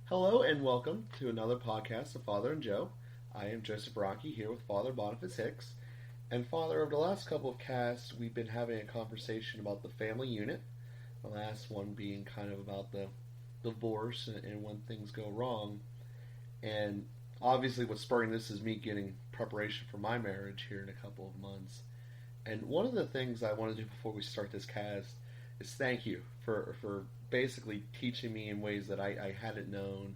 Hello and welcome to another podcast of Father and Joe. I am Joseph Rocky here with Father Boniface Hicks. And Father, over the last couple of casts, we've been having a conversation about the family unit. The last one being kind of about the divorce and when things go wrong. And obviously, what's spurring this is me getting preparation for my marriage here in a couple of months. And one of the things I want to do before we start this cast is thank you for basically teaching me in ways that I hadn't known,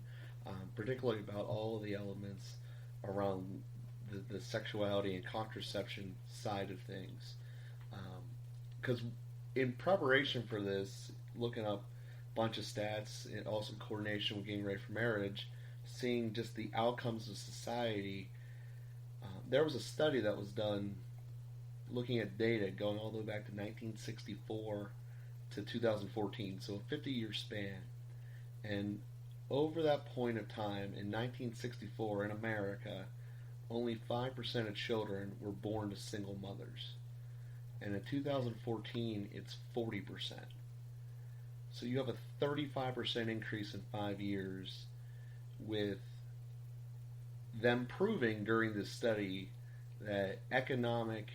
particularly about all of the elements around the sexuality and contraception side of things. Because in preparation for this, looking up a bunch of stats and also in coordination with getting ready for marriage, seeing just the outcomes of society, there was a study that was done looking at data going all the way back to 1964 to 2014, so a 50-year span. And over that point of time, in 1964 in America, only 5% of children were born to single mothers. And in 2014, it's 40%. So you have a 35% increase in 5 years, with them proving during this study that economic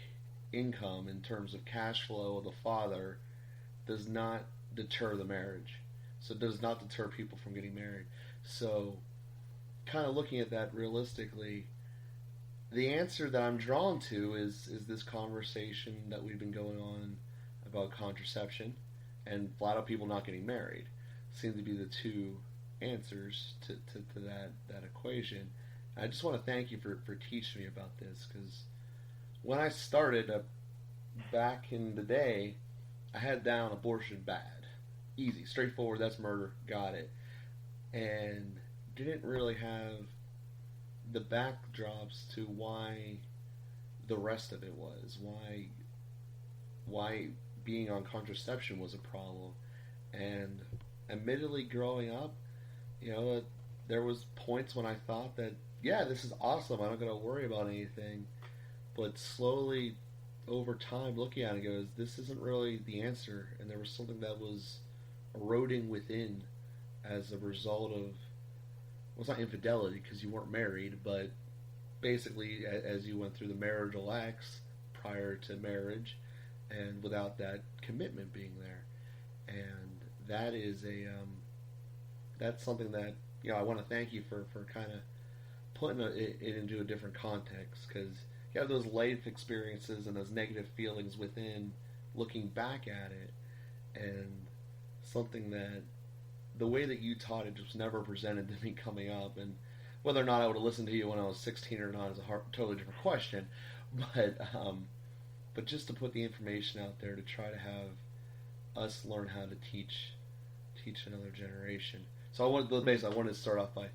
income in terms of cash flow of the father does not deter the marriage. So it does not deter people from getting married. So kind of looking at that realistically, the answer that I'm drawn to is this conversation that we've been going on about contraception and flat out people not getting married seem to be the two answers to that equation. I just want to thank you for teaching me about this, because when I started back in the day, I had down abortion bad. Easy, straightforward, that's murder, got it. And didn't really have the backdrops to why the rest of it was. Why being on contraception was a problem. And admittedly, growing up, there was points when I thought that, yeah, this is awesome, I don't got to worry about anything. But slowly, over time, looking at it, goes, this isn't really the answer. And there was something that was eroding within as a result of, well, it's not infidelity because you weren't married, but basically as you went through the marital acts prior to marriage and without that commitment being there. And that is that's something that, I want to thank you for kind of putting it into a different context, because you have those life experiences and those negative feelings within looking back at it, and something that the way that you taught it just never presented to me coming up. And whether or not I would have listened to you when I was 16 or not is a totally different question, but just to put the information out there to try to have us learn how to teach another generation. So I wanted to start off by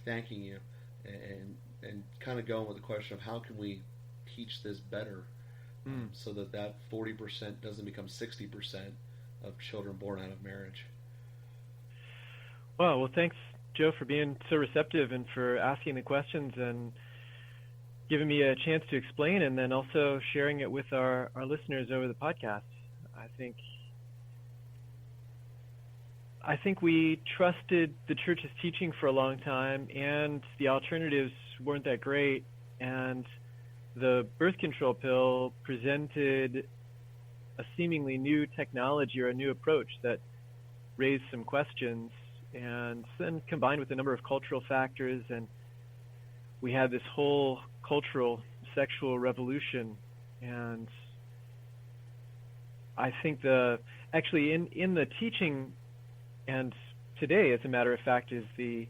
thanking you and kind of going with the question of how can we teach this better, so that 40% doesn't become 60% of children born out of marriage. Well, thanks, Joe, for being so receptive and for asking the questions and giving me a chance to explain, and then also sharing it with our listeners over the podcast. I think we trusted the church's teaching for a long time, and the alternatives weren't that great, and the birth control pill presented a seemingly new technology or a new approach that raised some questions, and then combined with a number of cultural factors, and we had this whole cultural sexual revolution. And I think actually in the teaching, and today, as a matter of fact, is the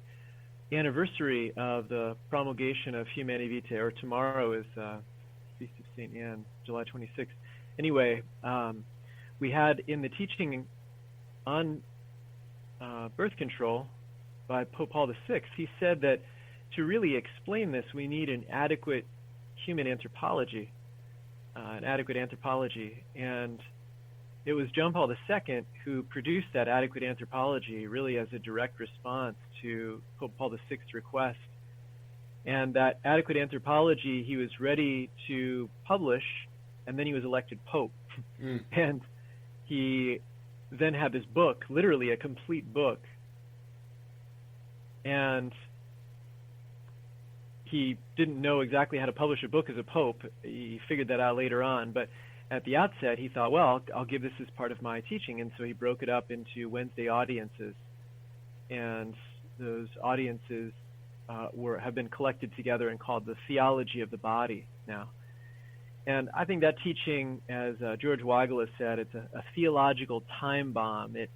anniversary of the promulgation of Humanae Vitae, or tomorrow is Feast of St. Anne, July 26th. Anyway, we had in the teaching on birth control by Pope Paul VI, he said that to really explain this, we need an adequate human anthropology, and it was John Paul II who produced that adequate anthropology, really as a direct response to Pope Paul VI's request. And that adequate anthropology he was ready to publish, and then he was elected Pope. And he then had this book, literally a complete book. And he didn't know exactly how to publish a book as a pope. He figured that out later on. But at the outset, he thought, well, I'll give this as part of my teaching. And so he broke it up into Wednesday audiences. And those audiences have been collected together and called the theology of the body now. And I think that teaching, as George Weigel has said, it's a theological time bomb. It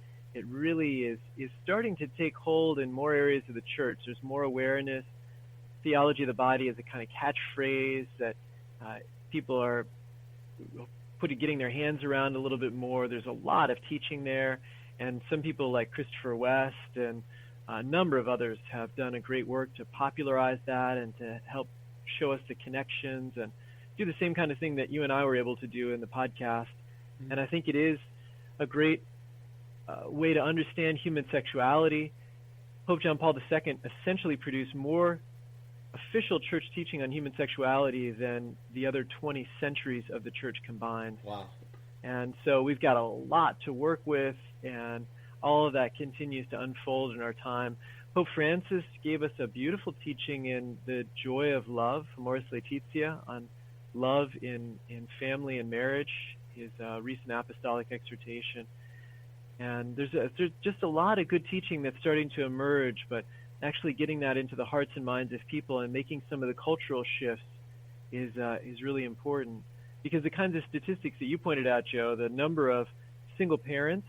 really is starting to take hold in more areas of the church. There's more awareness. Theology of the body is a kind of catchphrase that people are getting their hands around a little bit more. There's a lot of teaching there, and some people like Christopher West and a number of others have done a great work to popularize that and to help show us the connections and do the same kind of thing that you and I were able to do in the podcast. Mm-hmm. And I think it is a great way to understand human sexuality. Pope John Paul II essentially produced more official church teaching on human sexuality than the other 20 centuries of the church combined. Wow. And so we've got a lot to work with, and all of that continues to unfold in our time. Pope Francis gave us a beautiful teaching in The Joy of Love, Amoris Laetitia, on love in family and marriage, his recent apostolic exhortation. And there's just a lot of good teaching that's starting to emerge, but actually getting that into the hearts and minds of people and making some of the cultural shifts is really important. Because the kinds of statistics that you pointed out, Joe, the number of single parents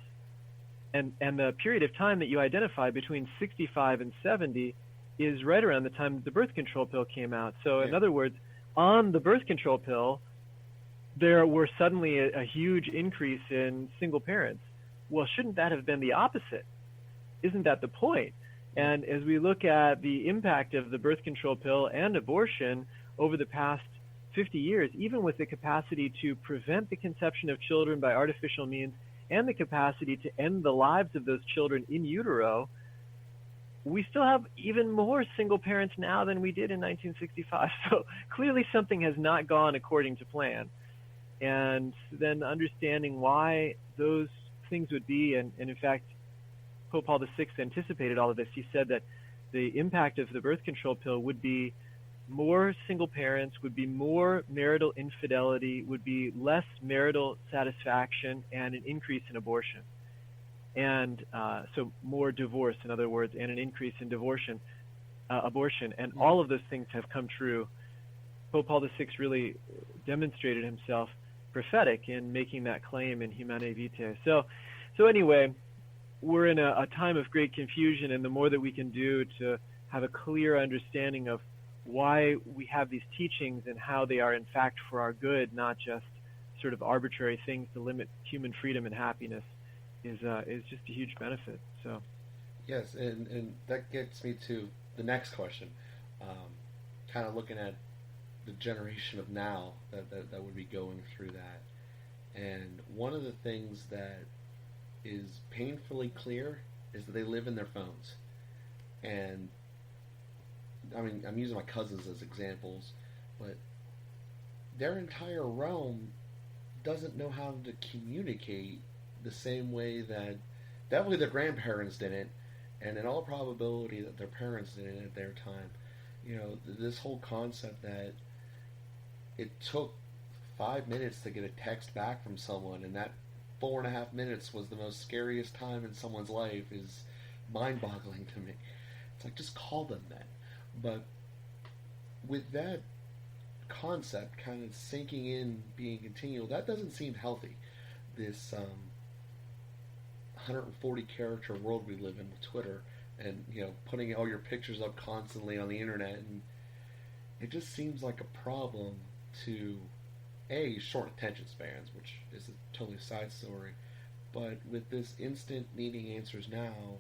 and the period of time that you identify between 65 and 70 is right around the time that the birth control pill came out. So in other words, on the birth control pill, there were suddenly a huge increase in single parents. Well, shouldn't that have been the opposite? Isn't that the point? And as we look at the impact of the birth control pill and abortion over the past 50 years, even with the capacity to prevent the conception of children by artificial means and the capacity to end the lives of those children in utero, we still have even more single parents now than we did in 1965. So clearly something has not gone according to plan. And then understanding why those things would be, and in fact, Pope Paul VI anticipated all of this. He said that the impact of the birth control pill would be more single parents, would be more marital infidelity, would be less marital satisfaction, and an increase in abortion. And so more divorce, in other words, and an increase in abortion. And all of those things have come true. Pope Paul VI really demonstrated himself prophetic in making that claim in Humanae Vitae. So anyway, we're in a time of great confusion, and the more that we can do to have a clear understanding of why we have these teachings and how they are in fact for our good, not just sort of arbitrary things to limit human freedom and happiness, is just a huge benefit. So yes, and that gets me to the next question, kind of looking at the generation of now that would be going through that. And one of the things that is painfully clear is that they live in their phones. And I mean, I'm using my cousins as examples, but their entire realm doesn't know how to communicate the same way that definitely their grandparents didn't, and in all probability that their parents didn't at their time. You know, this whole concept that it took 5 minutes to get a text back from someone, and that 4.5 minutes was the most scariest time in someone's life is mind-boggling to me. It's like, just call them then. But with that concept kind of sinking in, being continual, that doesn't seem healthy. This 140 character world we live in with Twitter, and putting all your pictures up constantly on the internet, and it just seems like a problem to short attention spans, which is a totally side story, but with this instant needing answers now,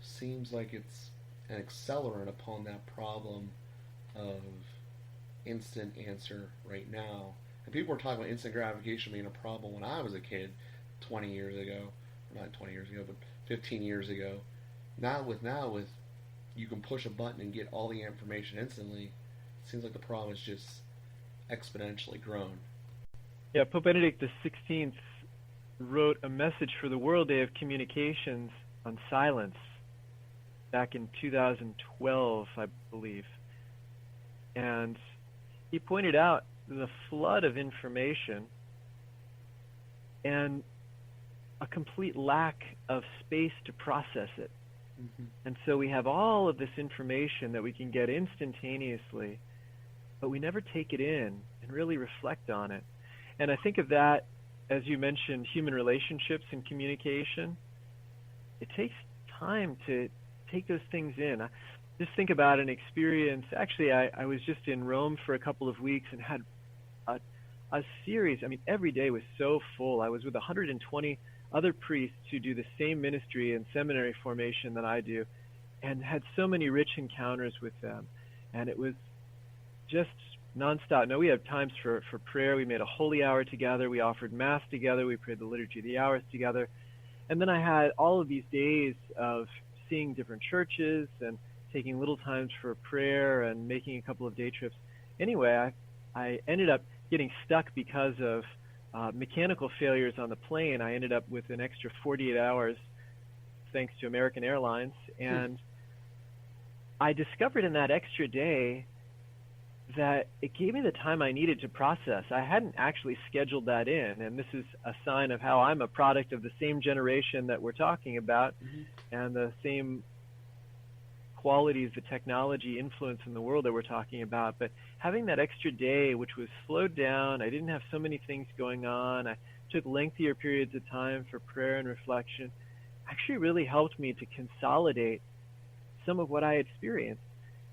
seems like it's an accelerant upon that problem of instant answer right now. And people were talking about instant gratification being a problem when I was a kid 20 years ago. Not 20 years ago, but 15 years ago. Now with you can push a button and get all the information instantly, it seems like the problem is just exponentially grown. Yeah, Pope Benedict XVI wrote a message for the World Day of Communications on silence. back in 2012, I believe. And he pointed out the flood of information and a complete lack of space to process it. Mm-hmm. And so we have all of this information that we can get instantaneously, but we never take it in and really reflect on it. And I think of that, as you mentioned, human relationships and communication. It takes time to take those things in. Just think about an experience. Actually, I was just in Rome for a couple of weeks and had a series. I mean, every day was so full. I was with 120 other priests who do the same ministry and seminary formation that I do, and had so many rich encounters with them. And it was just nonstop. No, we had times for prayer. We made a holy hour together. We offered Mass together. We prayed the Liturgy of the Hours together. And then I had all of these days of seeing different churches and taking little times for prayer and making a couple of day trips. Anyway, I ended up getting stuck because of mechanical failures on the plane. I ended up with an extra 48 hours thanks to American Airlines. And I discovered in that extra day that it gave me the time I needed to process. I hadn't actually scheduled that in, and this is a sign of how I'm a product of the same generation that we're talking about, and the same qualities, the technology influence in the world that we're talking about. But having that extra day, which was slowed down, I didn't have so many things going on, I took lengthier periods of time for prayer and reflection, actually really helped me to consolidate some of what I experienced,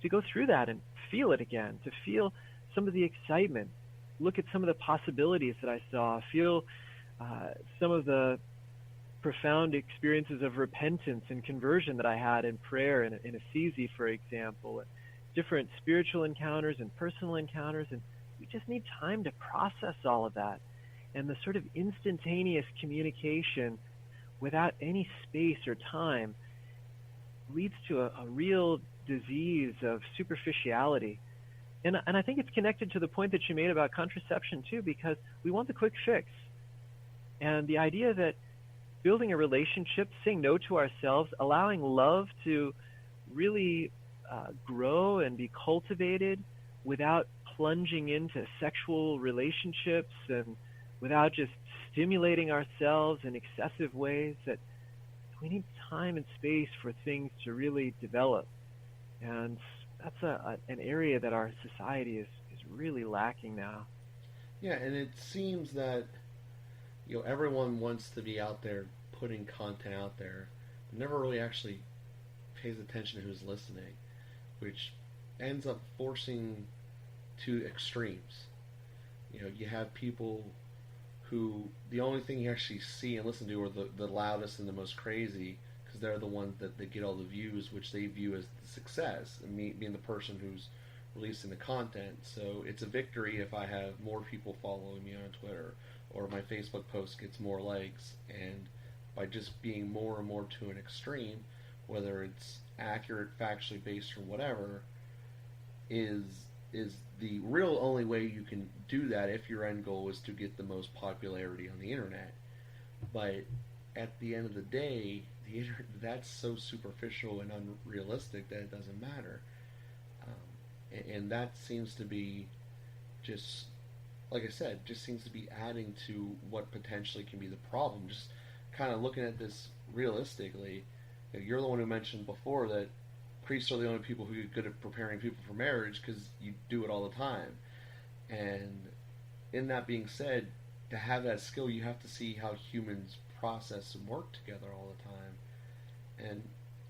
to go through that and feel it again, to feel some of the excitement, look at some of the possibilities that I saw, feel some of the profound experiences of repentance and conversion that I had in prayer in Assisi, for example, and different spiritual encounters and personal encounters. And we just need time to process all of that. And the sort of instantaneous communication without any space or time leads to a real disease of superficiality. And I think it's connected to the point that you made about contraception too, because we want the quick fix. And the idea that building a relationship, saying no to ourselves, allowing love to really grow and be cultivated without plunging into sexual relationships and without just stimulating ourselves in excessive ways, that we need time and space for things to really develop. And that's an area that our society is really lacking now. Yeah, and it seems that everyone wants to be out there putting content out there, but never really actually pays attention to who's listening, which ends up forcing to extremes. You have people who the only thing you actually see and listen to are the loudest and the most crazy, because they're the ones that get all the views, which they view as the success, and me being the person who's releasing the content. So it's a victory if I have more people following me on Twitter, or my Facebook post gets more likes. And by just being more and more to an extreme, whether it's accurate, factually based, or whatever, is the real only way you can do that if your end goal is to get the most popularity on the internet. But at the end of the day, that's so superficial and unrealistic that it doesn't matter. And that seems to be just, like I said, just seems to be adding to what potentially can be the problem. Just kind of looking at this realistically, you're the one who mentioned before that priests are the only people who are good at preparing people for marriage because you do it all the time. And in that being said, to have that skill, you have to see how humans process and work together all the time. And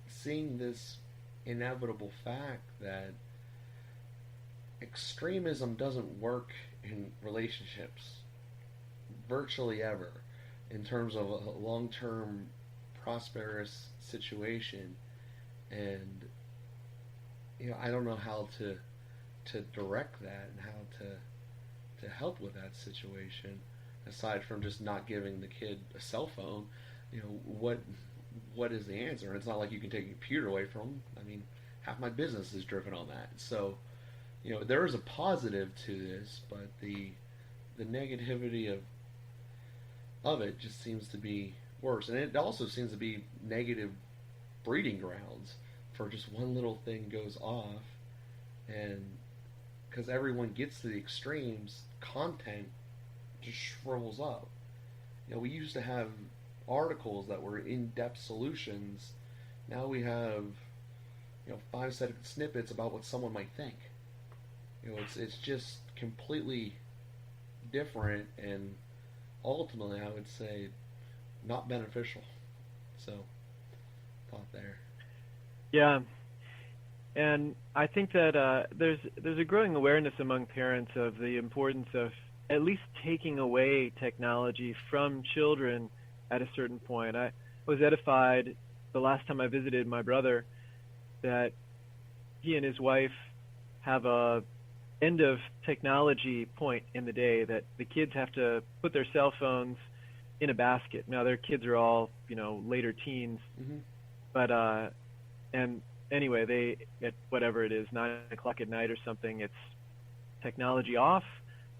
seeing this inevitable fact that extremism doesn't work in relationships virtually ever in terms of a long-term prosperous situation. And I don't know how to direct that and how to help with that situation, aside from just not giving the kid a cell phone. What is the answer? And it's not like you can take a computer away from them. I mean, half my business is driven on that. So there is a positive to this, but the negativity of it just seems to be worse. And it also seems to be negative breeding grounds for just one little thing goes off, and because everyone gets to the extremes, content just shrivels up. We used to have articles that were in-depth solutions. Now we have 5-second snippets about what someone might think. It's just completely different, and ultimately, I would say, not beneficial. So, thought there. Yeah, and I think that there's a growing awareness among parents of the importance of at least taking away technology from children at a certain point. I was edified the last time I visited my brother that he and his wife have a end of technology point in the day, that the kids have to put their cell phones in a basket. Now their kids are all, later teens, Mm-hmm. but and anyway, they, at whatever it is, 9 o'clock at night or something, it's technology off,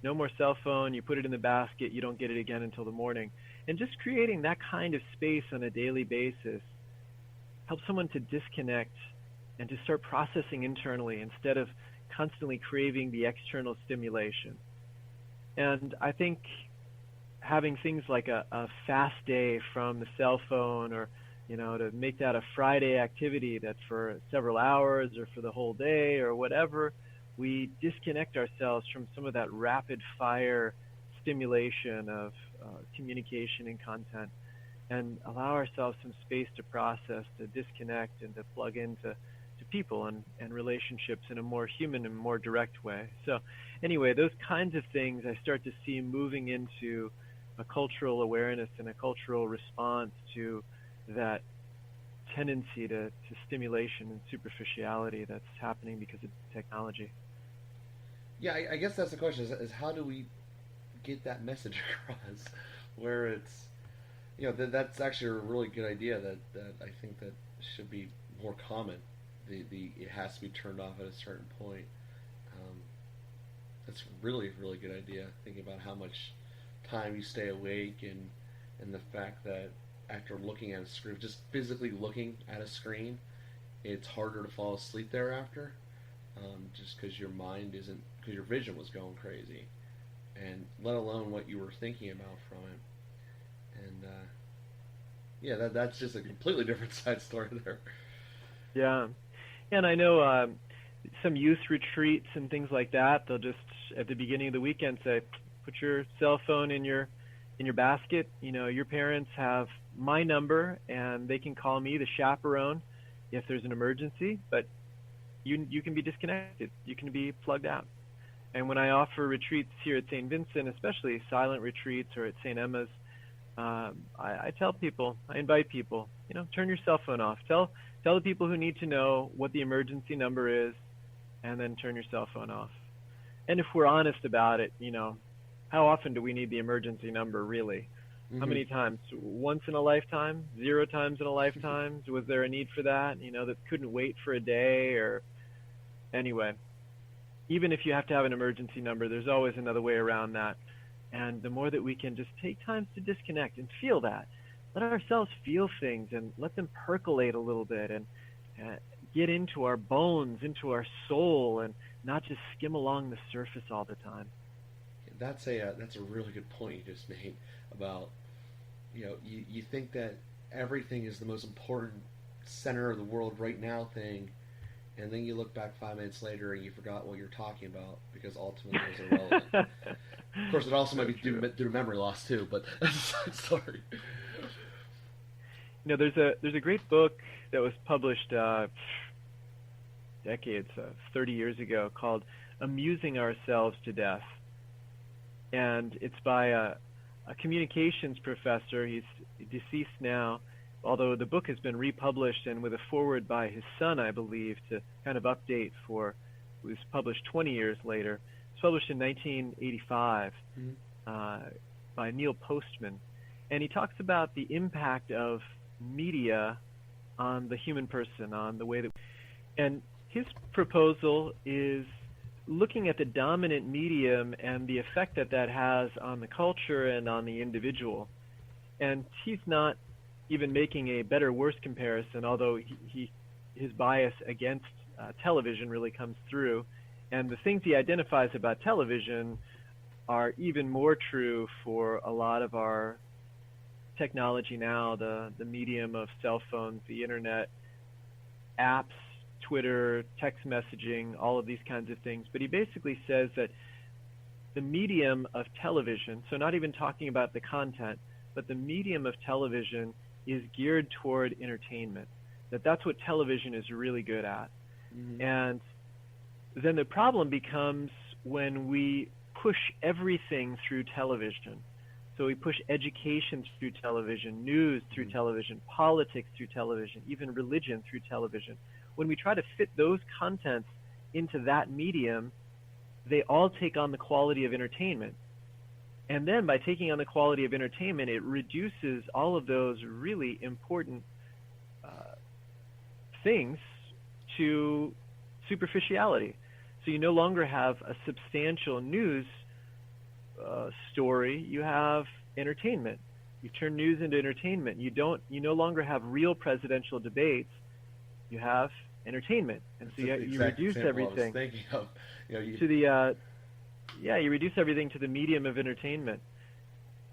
no more cell phone, you put it in the basket, you don't get it again until the morning. And just creating that kind of space on a daily basis helps someone to disconnect and to start processing internally instead of constantly craving the external stimulation. And I think having things like a fast day from the cell phone, or to make that a Friday activity that's for several hours or for the whole day or whatever, we disconnect ourselves from some of that rapid fire stimulation of communication and content, and allow ourselves some space to process, to disconnect, and to plug into people and relationships in a more human and more direct way. So anyway, those kinds of things I start to see moving into a cultural awareness and a cultural response to that tendency to stimulation and superficiality that's happening because of technology. Yeah, I guess that's the question: is how do we get that message across, where it's that's actually a really good idea that I think that should be more common. The it has to be turned off at a certain point. That's really really good idea. Thinking about how much time you stay awake, and the fact that after looking at a screen, just physically looking at a screen, it's harder to fall asleep thereafter, just because your mind isn't, because your vision was going crazy, and let alone what you were thinking about from it. And yeah, that's just a completely different side story there. Yeah. And I know some youth retreats and things like that, they'll just, at the beginning of the weekend, say, put your cell phone in your basket. Your parents have my number, and they can call me, the chaperone, if there's an emergency, but you can be disconnected. You can be plugged out. And when I offer retreats here at St. Vincent, especially silent retreats, or at St. Emma's, I tell people, I invite people, turn your cell phone off. Tell the people who need to know what the emergency number is, and then turn your cell phone off. And if we're honest about it, how often do we need the emergency number, really? Mm-hmm. How many times? Once in a lifetime? 0 times in a lifetime? Was there a need for that? That couldn't wait for a day? Or anyway, even if you have to have an emergency number, there's always another way around that. And the more that we can just take time to disconnect and feel that, let ourselves feel things and let them percolate a little bit, and get into our bones, into our soul, and not just skim along the surface all the time. That's a really good point you just made about you think that everything is the most important center of the world right now thing, and then you look back 5 minutes later and you forgot what you're talking about because ultimately it was irrelevant. Of course, it also might be due to memory loss too, but that's a side story. There's a great book that was published decades, 30 years ago, called "Amusing Ourselves to Death," and it's by a communications professor. He's deceased now, although the book has been republished and with a foreword by his son, I believe, to kind of update for. It was published 20 years later. It's published in 1985 by Neil Postman, and he talks about the impact of media on the human person, on the way that, and his proposal is looking at the dominant medium and the effect that has on the culture and on the individual. And he's not even making a better worse comparison, although he his bias against television really comes through. And the things he identifies about television are even more true for a lot of our technology now, the medium of cell phones, the internet, apps, Twitter, text messaging, all of these kinds of things. But he basically says that the medium of television, so not even talking about the content, but the medium of television is geared toward entertainment, that's what television is really good at. Mm-hmm. And then the problem becomes when we push everything through television. So we push education through television, news through Mm-hmm. television, politics through television, even religion through television. When we try to fit those contents into that medium, they all take on the quality of entertainment. And then by taking on the quality of entertainment, it reduces all of those really important things to superficiality. So you no longer have a substantial news story. You have entertainment. You turn news into entertainment. You no longer have real presidential debates. You have entertainment, and so you reduce everything of, to the you reduce everything to the medium of entertainment.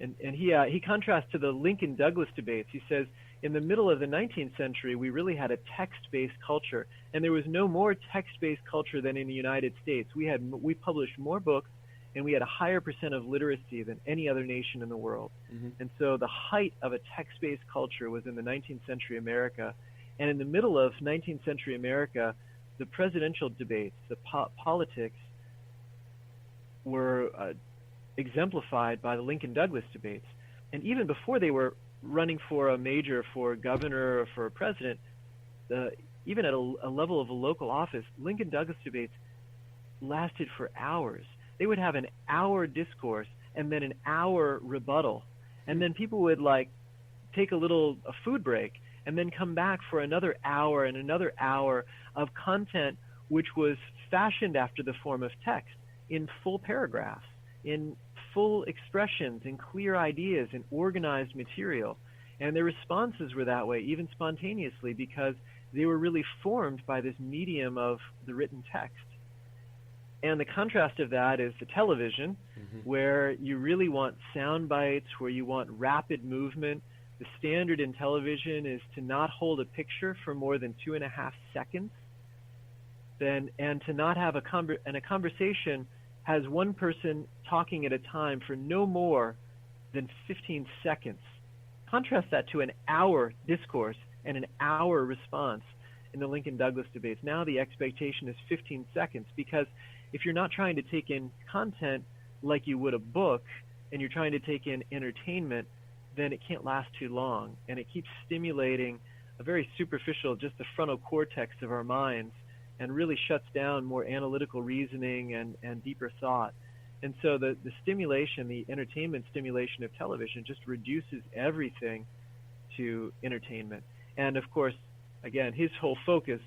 And he contrasts to the Lincoln Douglas debates. He says, in the middle of the 19th century, we really had a text-based culture, and there was no more text-based culture than in the United States. We published more books, and we had a higher percent of literacy than any other nation in the world. Mm-hmm. And so the height of a text-based culture was in the 19th century America. And in the middle of 19th century America, the presidential debates, the politics, were exemplified by the Lincoln Douglas debates. And even before they were running for a major, for a governor or for a president, even at a level of a local office, Lincoln Douglas debates lasted for hours. They would have an hour discourse and then an hour rebuttal. And then people would take a food break and then come back for another hour and another hour of content which was fashioned after the form of text, in full paragraphs, in full expressions, in clear ideas, in organized material. And their responses were that way, even spontaneously, because they were really formed by this medium of the written text. And the contrast of that is the television, Mm-hmm. where you really want sound bites, where you want rapid movement. The standard in television is to not hold a picture for more than 2.5 seconds, and to not have a conversation has one person talking at a time for no more than 15 seconds. Contrast that to an hour discourse and an hour response in the Lincoln Douglas debates. Now the expectation is 15 seconds, because if you're not trying to take in content like you would a book, and you're trying to take in entertainment, then it can't last too long, and it keeps stimulating a very superficial, just the frontal cortex of our minds, and really shuts down more analytical reasoning and deeper thought. And so the stimulation, the entertainment stimulation of television, just reduces everything to entertainment. And of course, again, his whole focus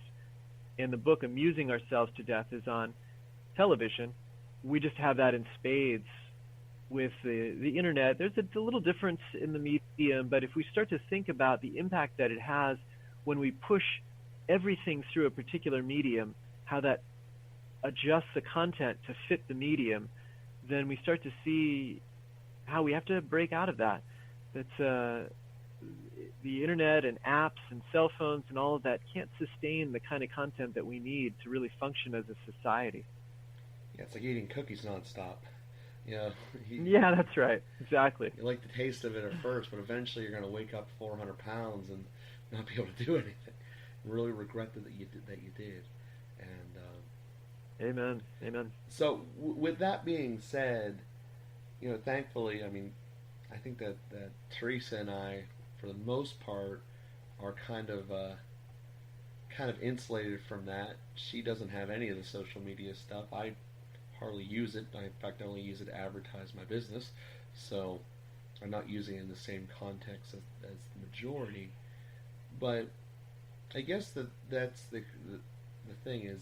in the book, Amusing Ourselves to Death, is on television. We just have that in spades with the internet. There's a little difference in the medium, but if we start to think about the impact that it has when we push everything through a particular medium, how that adjusts the content to fit the medium, then we start to see how we have to break out of that. That's the internet and apps and cell phones and all of that can't sustain the kind of content that we need to really function as a society. Yeah, it's like eating cookies nonstop. Yeah, that's right. Exactly. You like the taste of it at first, but eventually you're going to wake up 400 pounds and not be able to do anything. Really regret that you did. And Amen. So with that being said, thankfully, I think that Teresa and I, for the most part, are kind of insulated from that. She doesn't have any of the social media stuff. I hardly use it. In fact, I only use it to advertise my business, so I'm not using it in the same context as the majority. But I guess that's the thing is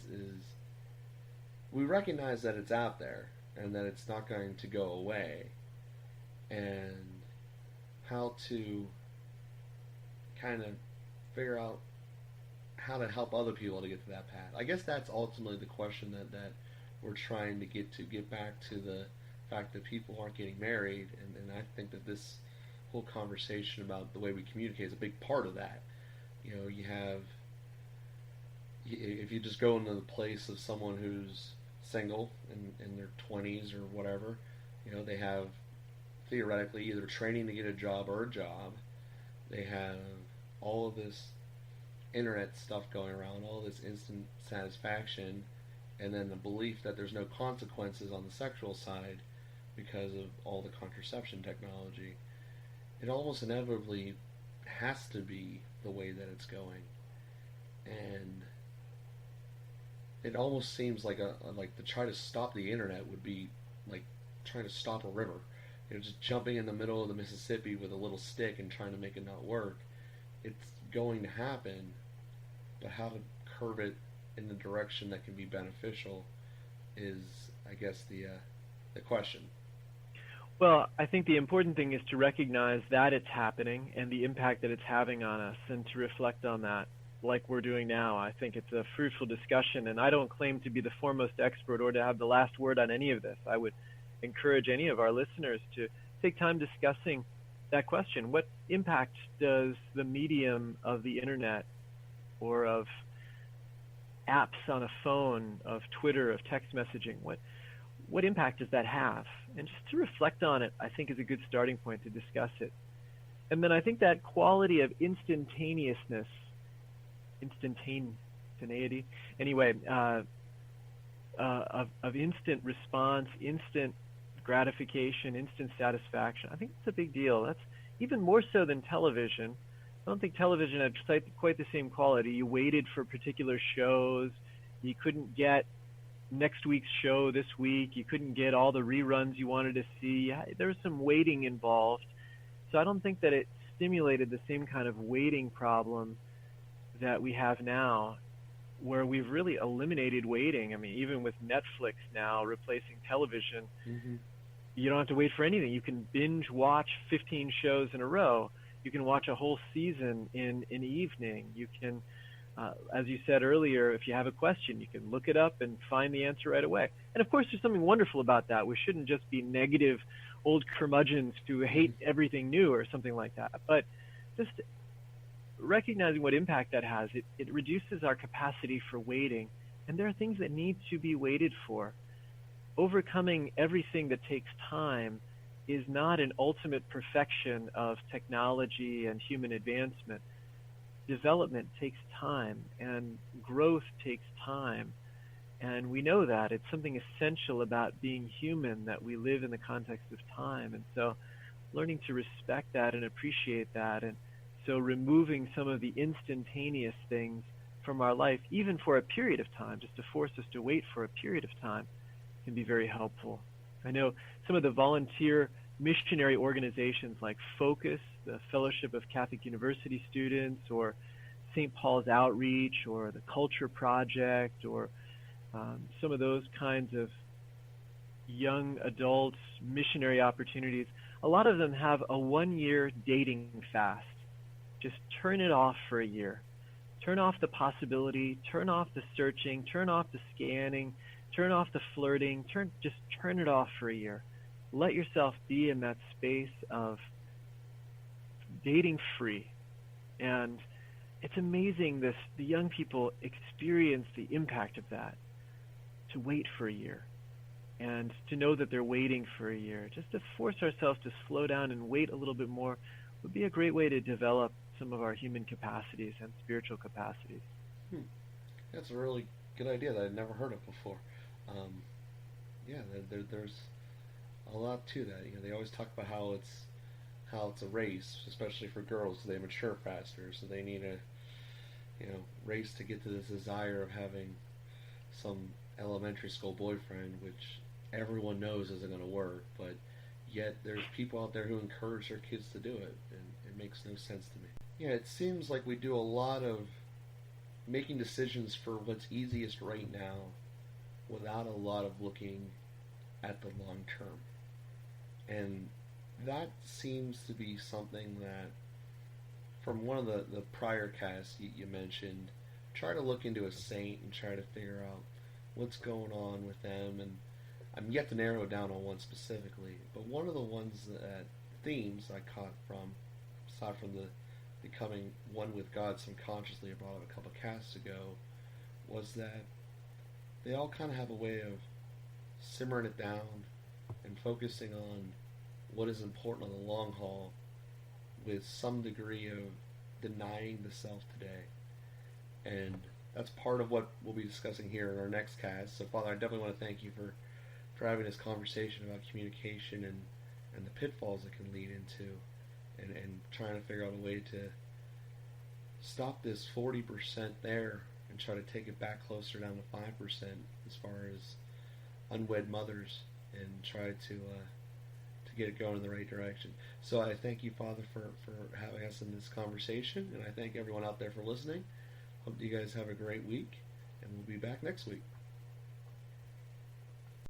we recognize that it's out there and that it's not going to go away, and how to kind of figure out how to help other people to get to that path. I guess that's ultimately the question that we're trying to get back to the fact that people aren't getting married, and I think that this whole conversation about the way we communicate is a big part of that. You know, you have if you just go into the place of someone who's single in their 20s or whatever, you know, they have theoretically either training to get a job or a job. They have all of this internet stuff going around, all this instant satisfaction, and then the belief that there's no consequences on the sexual side because of all the contraception technology. It almost inevitably has to be the way that it's going, and it almost seems like like to try to stop the internet would be like trying to stop a river. You know, just jumping in the middle of the Mississippi with a little stick and trying to make it not work. It's going to happen, but how to curve it in the direction that can be beneficial is, I guess, the question. Well, I think the important thing is to recognize that it's happening and the impact that it's having on us, and to reflect on that like we're doing now. I think it's a fruitful discussion, and I don't claim to be the foremost expert or to have the last word on any of this. I would encourage any of our listeners to take time discussing that question. What impact does the medium of the internet or of apps on a phone, of Twitter, of text messaging, what impact does that have? And just to reflect on it, I think, is a good starting point to discuss it. And then I think that quality of instantaneity, anyway, of instant response, instant gratification, instant satisfaction, I think it's a big deal. That's even more so than television. I don't think television had quite the same quality. You waited for particular shows. You couldn't get next week's show this week. You couldn't get all the reruns you wanted to see. There was some waiting involved. So I don't think that it stimulated the same kind of waiting problem that we have now, where we've really eliminated waiting. I mean, even with Netflix now replacing television, you don't have to wait for anything. You can binge watch 15 shows in a row. You can watch a whole season in an evening. You can, as you said earlier, if you have a question, you can look it up and find the answer right away. And of course, there's something wonderful about that. We shouldn't just be negative old curmudgeons who hate everything new or something like that. But just recognizing what impact that has, it reduces our capacity for waiting. And there are things that need to be waited for. Overcoming everything that takes time is not an ultimate perfection of technology and human advancement. Development takes time, and growth takes time. And we know that. It's something essential about being human, that we live in the context of time. And so learning to respect that and appreciate that, and so removing some of the instantaneous things from our life, even for a period of time, just to force us to wait for a period of time, can be very helpful. I know some of the volunteer missionary organizations like Focus, the Fellowship of Catholic University Students, or St. Paul's Outreach, or the Culture Project, or some of those kinds of young adults missionary opportunities. A lot of them have a 1-year dating fast. Just turn it off for a year. Turn off the possibility, turn off the searching, turn off the scanning, turn off the flirting, just turn it off for a year. Let yourself be in that space of dating free. And it's amazing the young people experience the impact of that, to wait for a year and to know that they're waiting for a year. Just to force ourselves to slow down and wait a little bit more would be a great way to develop some of our human capacities and spiritual capacities. That's a really good idea that I'd never heard of before. Yeah, there's a lot to that. You know, they always talk about how it's a race, especially for girls, so they mature faster. So they need a race to get to this desire of having some elementary school boyfriend, which everyone knows isn't going to work. But yet there's people out there who encourage their kids to do it, and it makes no sense to me. Yeah, it seems like we do a lot of making decisions for what's easiest right now without a lot of looking at the long term. And that seems to be something that, from one of the prior casts you mentioned, try to look into a saint and try to figure out what's going on with them. And I'm yet to narrow it down on one specifically, but one of the ones that themes I caught from, aside from the becoming one with God subconsciously, I brought up a couple casts ago, was that they all kind of have a way of simmering it down and focusing on what is important on the long haul with some degree of denying the self today. And that's part of what we'll be discussing here in our next cast. So, Father, I definitely want to thank you for having this conversation about communication and the pitfalls it can lead into, and trying to figure out a way to stop this 40% there and try to take it back closer down to 5% as far as unwed mothers, and try to get it going in the right direction. So I thank you, Father, for having us in this conversation, and I thank everyone out there for listening. Hope you guys have a great week, and we'll be back next week.